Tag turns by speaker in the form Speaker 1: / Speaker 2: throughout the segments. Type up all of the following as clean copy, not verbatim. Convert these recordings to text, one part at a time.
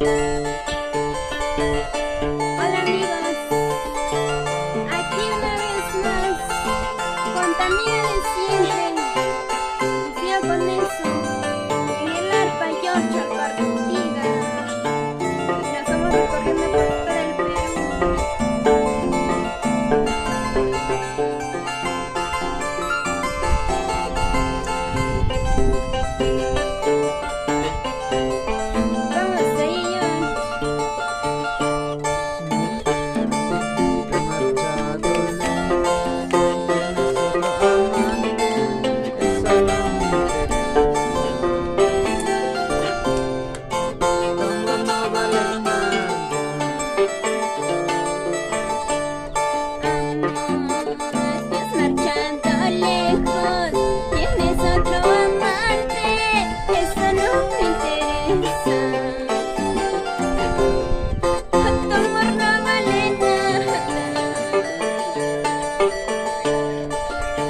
Speaker 1: Hola amigos, aquí una vez más, contamina de siempre, y sigo con eso, en el arpa Yorch Malpartida, y la estamos recorriendo por todo el Perú. Vamos ahí, Yorch. Estás marchando lejos, tienes otro amante, eso no me interesa. Tu amor no vale nada.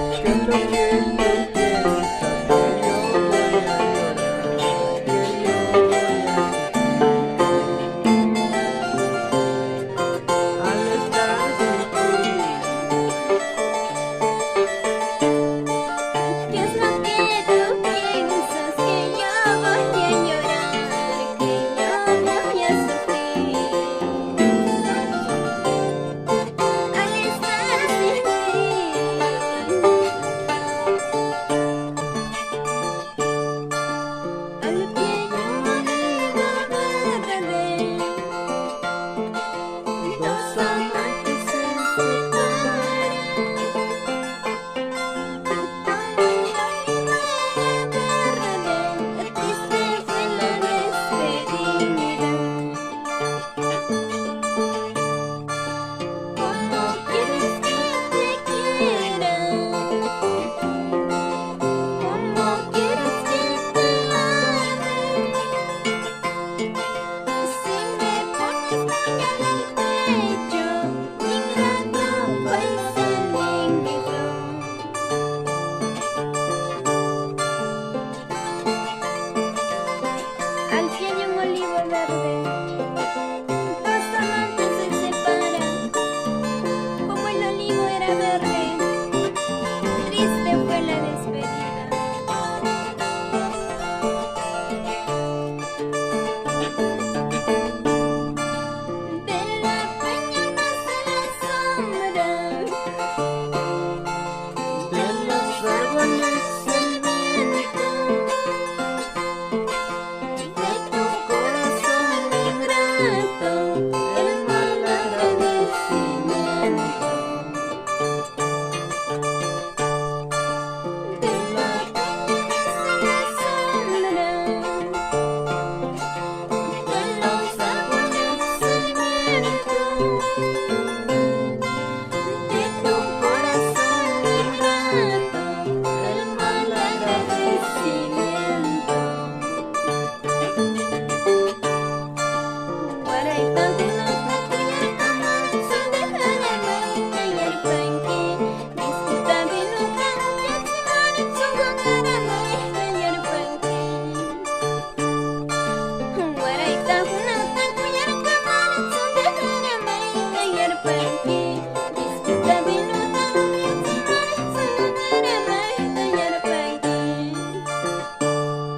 Speaker 2: Que lo piensas, que yo voy a llorar, que yo voy a sufrir al estar sin ti.
Speaker 1: ¿Qué es lo que tú piensas? Que yo voy a llorar, que yo voy a sufrir al estar sin ti. Al pie de un olivo verde, dos amantes se separan. Al pie de un olivo verde, triste fue la despedida. ¿Cómo quieres que te quiera? ¿Cómo quieres que te ame? Si me pones daño en el pecho, ingrato paisano negro. Al pie de un olivo verde.